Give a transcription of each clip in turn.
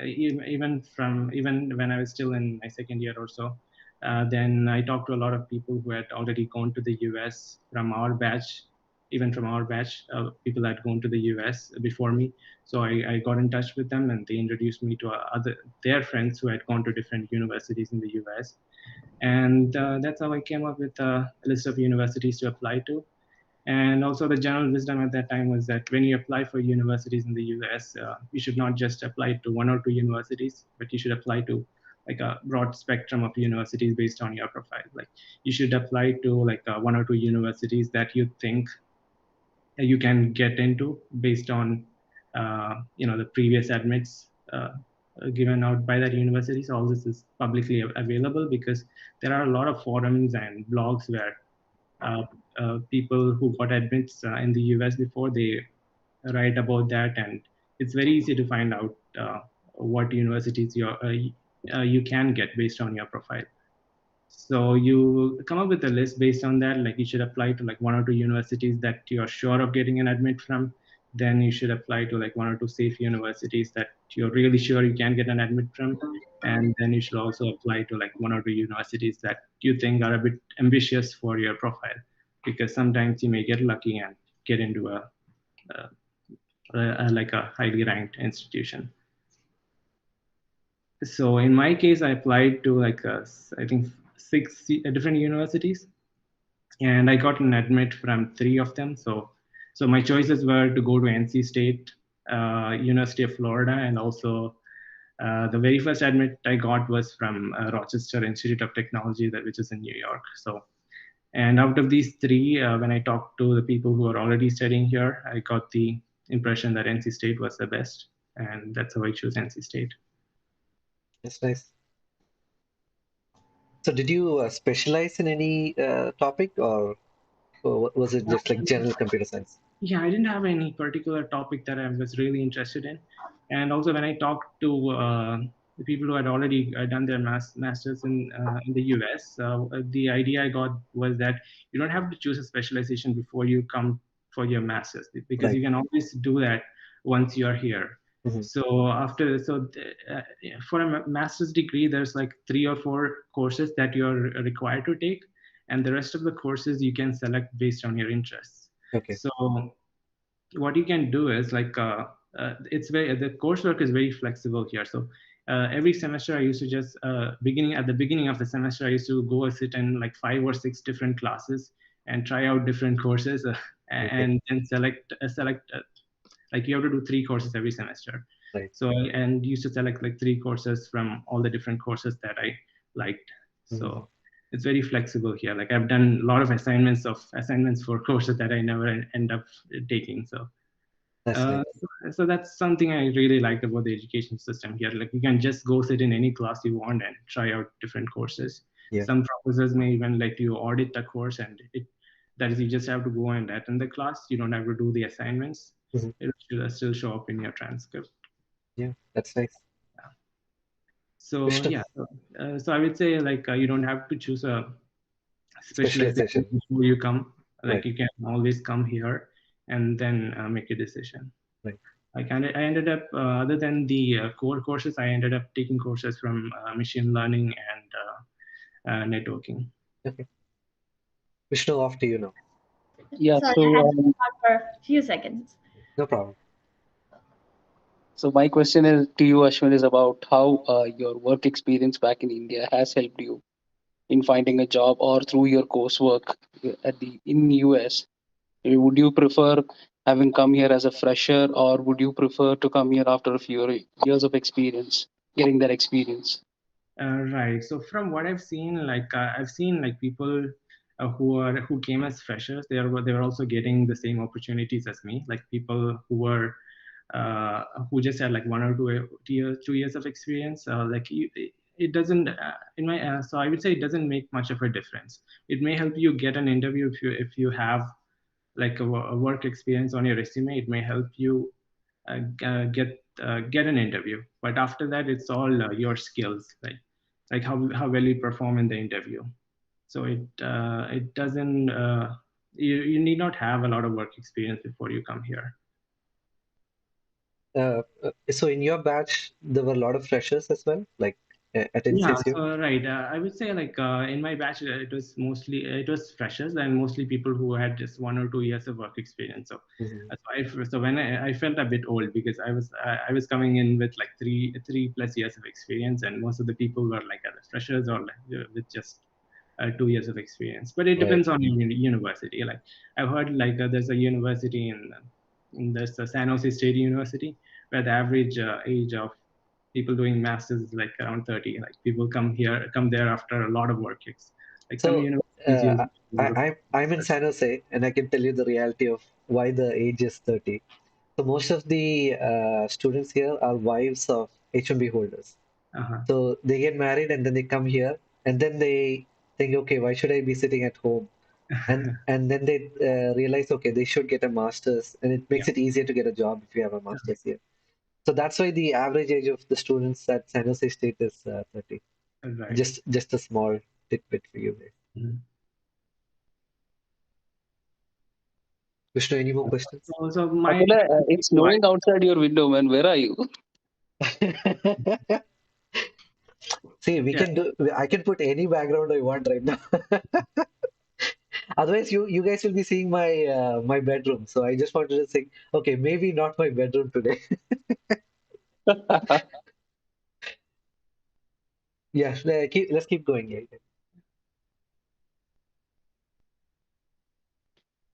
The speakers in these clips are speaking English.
even when I was still in my second year or so, then I talked to a lot of people who had already gone to the US from our batch. Even from our batch, people had gone to the US before me. So I got in touch with them, and they introduced me to their friends who had gone to different universities in the US. And that's how I came up with a list of universities to apply to. And also the general wisdom at that time was that when you apply for universities in the US, you should not just apply to one or two universities, but you should apply to like a broad spectrum of universities based on your profile. Like you should apply to like one or two universities that you think you can get into based on the previous admits given out by that university. So all this is publicly available because there are a lot of forums and blogs where people who got admits in the US before, they write about that, and it's very easy to find out what universities you can get based on your profile. So you come up with a list based on that. Like you should apply to like one or two universities that you're sure of getting an admit from. Then you should apply to like one or two safe universities that you're really sure you can get an admit from. And then you should also apply to like one or two universities that you think are a bit ambitious for your profile, because sometimes you may get lucky and get into like a highly ranked institution. So in my case, I applied to like I think 6 different universities, and I got an admit from 3 of them. So my choices were to go to NC State, University of Florida, and also the very first admit I got was from Rochester Institute of Technology, which is in New York. So, and out of these 3, when I talked to the people who are already studying here, I got the impression that NC State was the best, and that's how I chose NC State. That's nice. So did you specialize in any topic, or was it just like general computer science? Yeah, I didn't have any particular topic that I was really interested in. And also when I talked to the people who had already done their masters in the US, the idea I got was that you don't have to choose a specialization before you come for your masters, because you can always do that once you're here. So for a master's degree, there's like 3 or 4 courses that you're required to take, and the rest of the courses you can select based on your interests. Okay. So what you can do is like the coursework is very flexible here. So every semester I used to just at the beginning of the semester I used to go sit in like 5 or 6 different classes and try out different courses and then select like you have to do 3 courses every semester. Right. So and used to select like 3 courses from all the different courses that I liked. So it's very flexible here. Like I've done a lot of assignments for courses that I never end up taking. So so that's something I really liked about the education system here. Like you can just go sit in any class you want and try out different courses. Some professors may even let you audit the course, and that is, you just have to go and attend the class. You don't have to do the assignments. It will still show up in your transcript. Yeah, that's nice. Yeah. So yeah, so I would say like you don't have to choose a specialization before you come. Like you can always come here and then make a decision. Right. Like I ended up, other than the core courses, I ended up taking courses from machine learning and networking. Okay. Vishnu, off to you now. Yeah. Sorry, I had to stop for a few seconds. No problem. So my question is to you, Aswin, is about how your work experience back in India has helped you in finding a job or through your coursework in US. Would you prefer having come here as a fresher, or would you prefer to come here after a few years of experience, getting that experience? Right. So from what I've seen, like I've seen like people who came as freshers, they were also getting the same opportunities as me. Like people who just had like 1 or 2 years of experience. Like it doesn't so I would say it doesn't make much of a difference. It may help you get an interview if you have like a work experience on your resume. It may help you get an interview, but after that it's all your skills, like how well you perform in the interview. So it doesn't you need not have a lot of work experience before you come here. So in your batch, there were a lot of freshers as well, like at Yeah, NCSU? so right. I would say like in my batch, it was freshers and mostly people who had just 1 or 2 years of work experience. So, Mhm. so when I felt a bit old because I was coming in with like three plus years of experience, and most of the people were like either freshers or like with just 2 years of experience. But it Right. depends on university. Like I've heard like there's a university there's the San Jose State University where the average age of people doing masters is like around 30. Like people come there after a lot of work. It's like some So universities use uh, I'm in San Jose, and I can tell you the reality of why the age is 30. So most of the students here are wives of H-1B holders. uh-huh. So they get married and then they come here, and then they think, okay, why should I be sitting at home? And then they realize, okay, they should get a master's, and it Yeah, makes it easier to get a job if you have a master's here. So that's why the average age of the students at San Jose State is 30. right. Just a small tidbit for you guys. Mhm. Vishnu, any more questions? So my Atila, it's why snowing outside your window, man. Where are you? See, we yeah. can do. I can put any background I want right now. Otherwise, you guys will be seeing my bedroom. So I just wanted to say, okay, maybe not my bedroom today. Yeah, let's keep going. Yeah.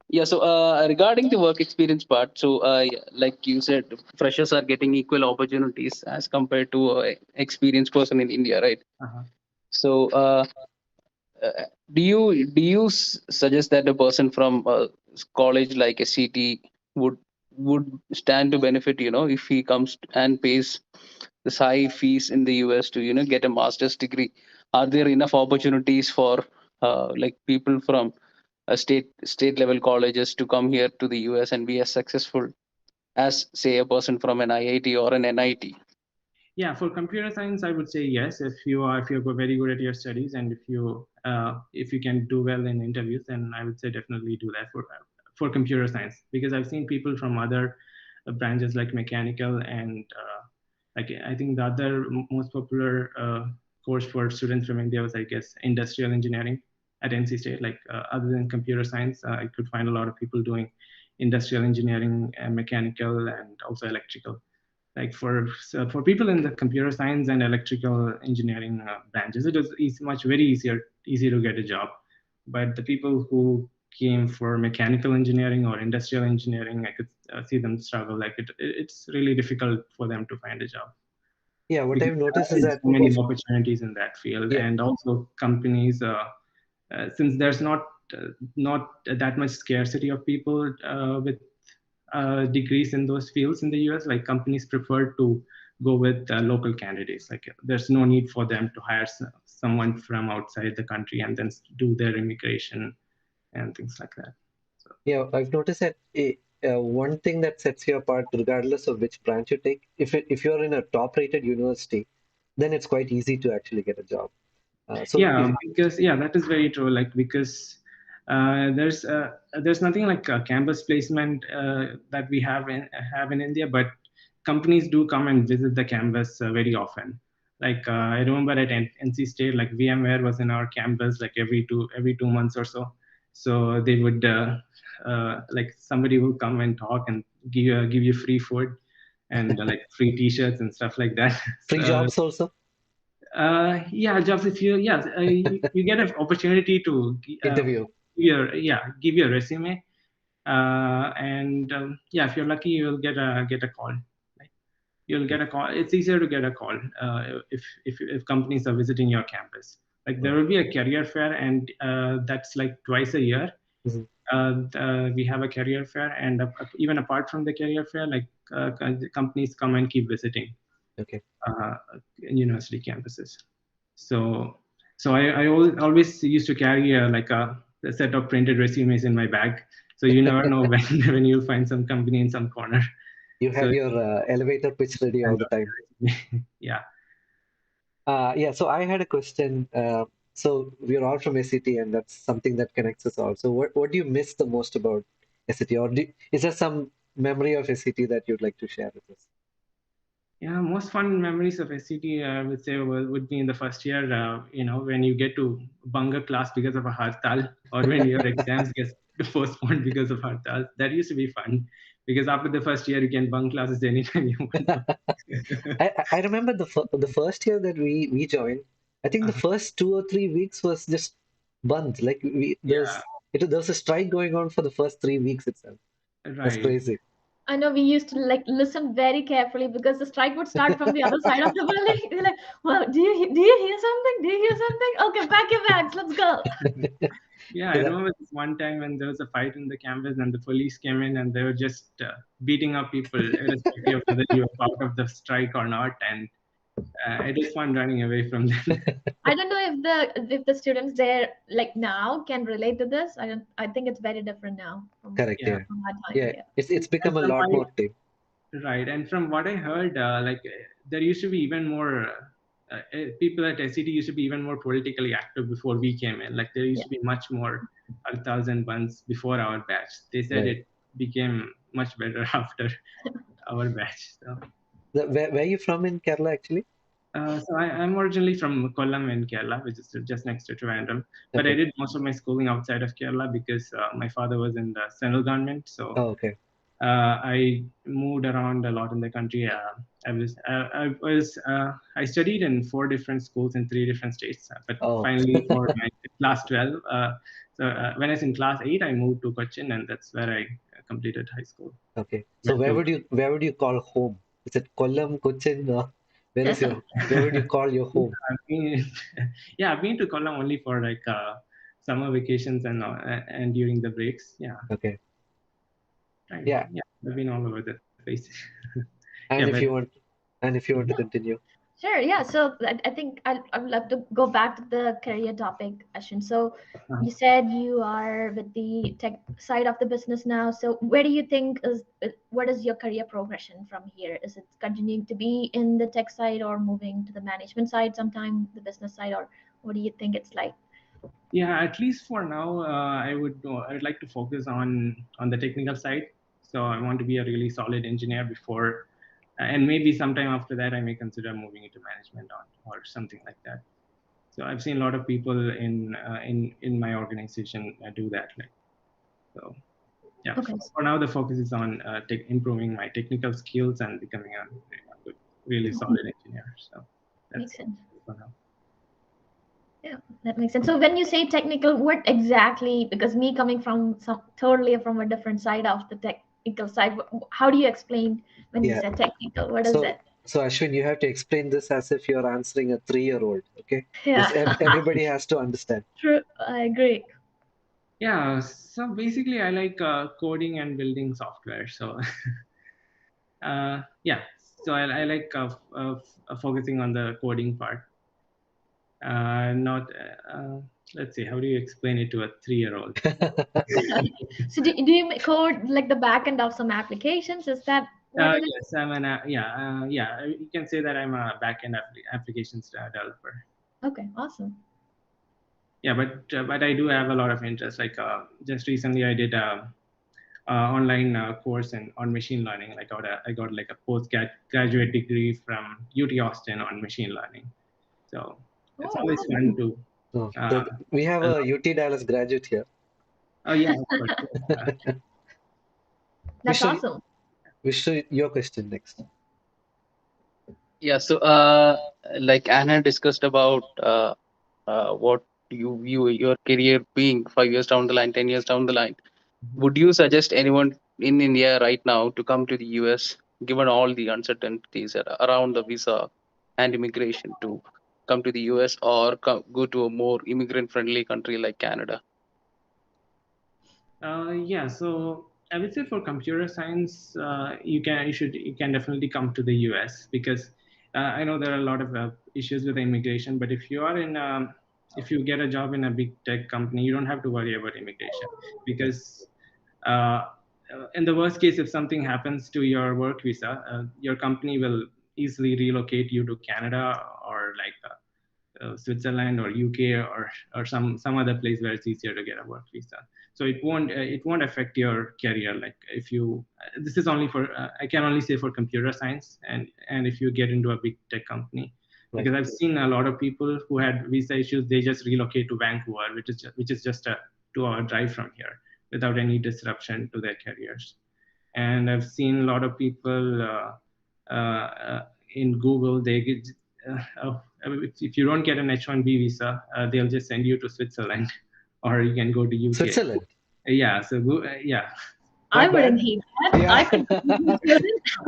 Yeah, so regarding the work experience part, so yeah, like you said, freshers are getting equal opportunities as compared to experienced person in India, right? Uh-huh. So uh, do you suggest that a person from college like SCT would would stand to benefit, if he comes and pays this high fees in the US to get a master's degree? Are there enough opportunities for like people from state level colleges to come here to the US and be as successful as say a person from an IIT or an NIT? Yeah, for computer science, I would say yes. If you're very good at your studies and if you can do well in interviews, then I would say definitely do that for computer science because I've seen people from other branches like mechanical and like I think the other most popular course for students from India was I guess industrial engineering at NC State. Like other than computer science, I could find a lot of people doing industrial engineering, and mechanical, and also electrical like for people in the computer science and electrical engineering branches it is much very easy to get a job, but the people who came for mechanical engineering or industrial engineering I could see them struggle like it's really difficult for them to find a job Yeah, what because I've there noticed is are that so many if opportunities in that field yeah, and also companies since there's not that much scarcity of people with degrees in those fields in the US, like companies prefer to go with local candidates. Like there's no need for them to hire someone from outside the country and then do their immigration and things like that. So, yeah, I've noticed that one thing that sets you apart, regardless of which branch you take, if you're in a top-rated university, then it's quite easy to actually get a job. So yeah, if because yeah, that is very true. Like because there's nothing like a campus placement that we have in India, but companies do come and visit the campus very often. Like I remember at NC State, like VMware was in our campus like every 2 months or so. So they would like somebody will come and talk and give you free food and like free T-shirts and stuff like that. free So, jobs also, yeah, jobs. If you yeah, you get an opportunity to interview. give your resume, and yeah, if you're lucky, you'll get a call. Like, you'll get a call. It's easier to get a call if companies are visiting your campus. Like there Right. will be a career fair, and that's like twice a year. Mhm. We have a career fair, and even apart from the career fair, like companies come and keep visiting Okay. uh, university campuses. So, so I always used to carry a set of printed resumes in my bag. So you never know when you'll find some company in some corner. You So have your elevator pitch ready all and, the time. yeah, Yeah, so I had a question. So we're all from SCT, and that's something that connects us all. So what do you miss the most about SCT, or is there some memory of SCT that you'd like to share with us? Yeah, most fun memories of SCT, I would say, would be in the first year, when you get to bunk a class because of a hartal, or when your exams get postponed because of hartal. That used to be fun, because after the first year, you can bunk classes anytime you want. I remember the first year that we joined. I think the Uh, first 2 or 3 weeks was just buns. Like yeah, there was a strike going on for the first 3 weeks itself. That's right. crazy. I know we used to like listen very carefully because the strike would start from the other side of the building. We're like, "Well, do you hear something? Do you hear something? Okay, pack your bags. Let's go." Yeah, I So that remember this one time when there was a fight in the campus and the police came in and they were just beating up people, irrespective of whether you were part of the strike or not. And it was fun running away from them. I don't know if the students there like now can relate to this. I don't. I think it's very different now correct. Yeah. Yeah, from my time. yeah. Yeah. It's And become a from lot my more tame. Right, and from what I heard, there used to be even more people at SCT used to be even more politically active before we came in. Like there used Yeah. to be much more hartals and buns before our batch. They said Right. it became much better after our batch. Where are you from in Kerala actually? I'm originally from Kollam in Kerala, which is just next to Trivandrum. But I Okay. did most of my schooling outside of Kerala because my father was in the central government. So Oh, okay. I moved around a lot in the country. I studied in 4 different schools in 3 different states. But Oh, finally, for my class 12, when I was in class 8, I moved to Cochin, and that's where I completed high school. okay. So Went to where would you call home? Is it Kollam, Cochin, or where would you call your home? I've been, yeah, I've been to Kollam only for like summer vacations and during the breaks. Yeah, Okay. right. Yeah. Yeah, I've been all over the place. Yeah, And but if you want to continue. Sure. Yeah. So I think I would love to go back to the career topic, Ashwin. So uh, you said you are with the tech side of the business now. So where do you think what is your career progression from here? Is it continuing to be in the tech side or moving to the management side sometime, the business side, or what do you think it's like? yeah, at least for now, I would like to focus on the technical side. So I want to be a really solid engineer before, and maybe sometime after that, I may consider moving into management or something like that. So I've seen a lot of people in my organization do that. Like so, yeah. Okay. For now, the focus is on improving my technical skills and becoming a good, really solid engineer. So Makes that's sense. for now. Yeah, that makes sense. So when you say technical, what exactly? Because me coming from totally from a different side of the technical side, how do you explain when you Yeah. say technical? What is So it? so Ashwin, you have to explain this as if you're answering a 3-year-old. Okay. Yeah, This everybody has to understand. true. I agree. Yeah, so basically, I like coding and building software. So, yeah, so I like focusing on the coding part. Not, let's see, how do you explain it to a 3-year-old? So do you code like the back end of some applications? Is that what it is? Yes, I'm an, yeah, you can say that I'm a backend applications developer. Okay, awesome. Yeah, but I do have a lot of interest. Like just recently, I did online course on machine learning. Like I got like a postgraduate degree from UT Austin on machine learning. So it's Oh, always awesome. fun to. So Uh, we have uh, a UT Dallas graduate here. oh yeah, of course. That's Vishnu, awesome. Vishnu, your question next. Yeah. So, like Anna discussed about what you view your career being 5 years down the line, 10 years down the line. Would you suggest anyone in India right now to come to the US, given all the uncertainties around the visa and immigration, to come to the US or go to a more immigrant-friendly country like Canada? Yeah, so I would say for computer science, you can definitely come to the US because I know there are a lot of issues with immigration. But if you get a job in a big tech company, you don't have to worry about immigration because uh, in the worst case, if something happens to your work visa, your company will easily relocate you to Canada or like Switzerland or UK or some other place where it's easier to get a work visa. So it won't affect your career. Like if you, this is only for, I can only say for computer science, and if you get into a big tech company, Right. because I've seen a lot of people who had visa issues, they just relocate to Vancouver, which is just a 2-hour drive from here, without any disruption to their careers. And I've seen a lot of people in Google, they get, if you don't get an H-1B visa, they'll just send you to Switzerland, or you can go to UK. Switzerland. Yeah. So yeah. I Not wouldn't bad. hate that. Yeah. I could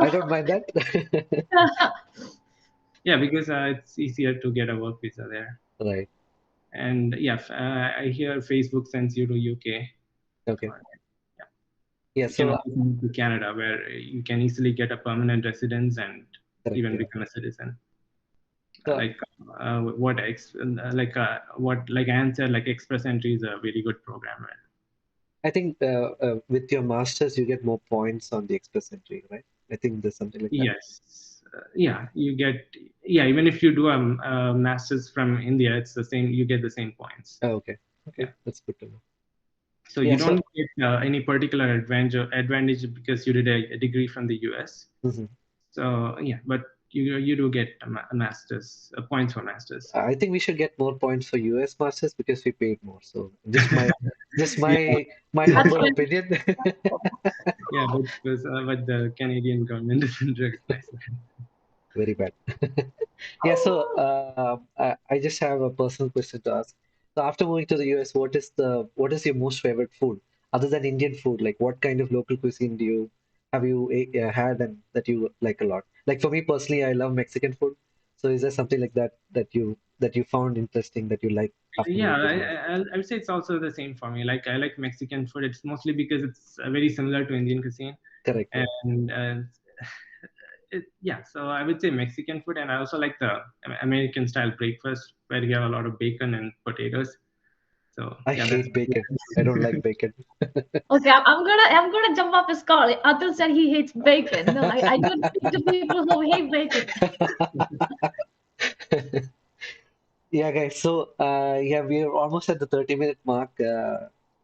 I don't mind that. Yeah, because it's easier to get a work visa there. Right. And yeah, I hear Facebook sends you to UK. Okay. Yeah. Yeah. You can So also move to Canada, where you can easily get a permanent residence and correct, even yeah. become a citizen. So- Like what I answered, like Express Entry is a very good program. I think with your masters, you get more points on the Express Entry, right? I think there's something like that. Yes. Yeah, you get, yeah, even if you do a master's from India, it's the same, you get the same points. Oh, okay. Okay. Yeah. That's good to know. So Yeah, you don't get any particular advantage because you did a degree from the US. Mhm. So yeah, but you do get a master's, points for masters. I think we should get more points for US masters because we paid more. So just my humble opinion. Yeah, but the Canadian government doesn't recognize that. Very bad. Yeah, so I just have a personal question to ask. So after moving to the US, what is your most favorite food other than Indian food? Like what kind of local cuisine have you had and that you like a lot? Like for me personally, I love Mexican food. So is there something like that you found interesting that you like after Yeah, moving to the US? I would say it's also the same for me. Like I like Mexican food. It's mostly because it's very similar to Indian cuisine. Correct. Yeah. And yeah, so I would say Mexican food, and I also like the American style breakfast where you have a lot of bacon and potatoes. So I yeah, hate bacon. I don't like bacon. Okay, I'm gonna jump off his call. Atul said he hates bacon. No, I don't speak to people who hate bacon. Yeah, guys. So yeah, we're almost at the 30-minute mark.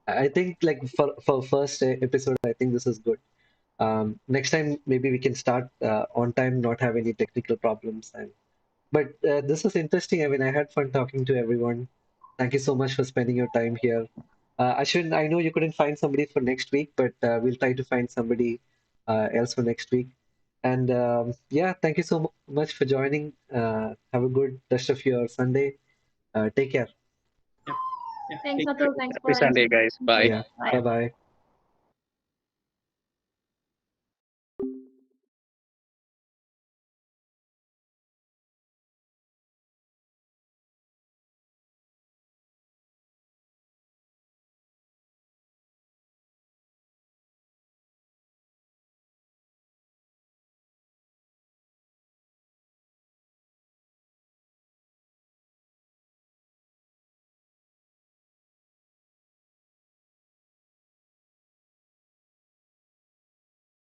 I think like for first episode, I think this is good. Next time maybe we can start on time, not have any technical problems. But this was interesting. I mean, I had fun talking to everyone. Thank you so much for spending your time here. Ashwin, I know you couldn't find somebody for next week, but we'll try to find somebody else for next week. And yeah, thank you so much for joining. Have a good rest of your Sunday. Take care. Yeah, Thanks, take Atul. Thanks for Happy Sunday, answering. guys. Bye. Yeah. Bye bye.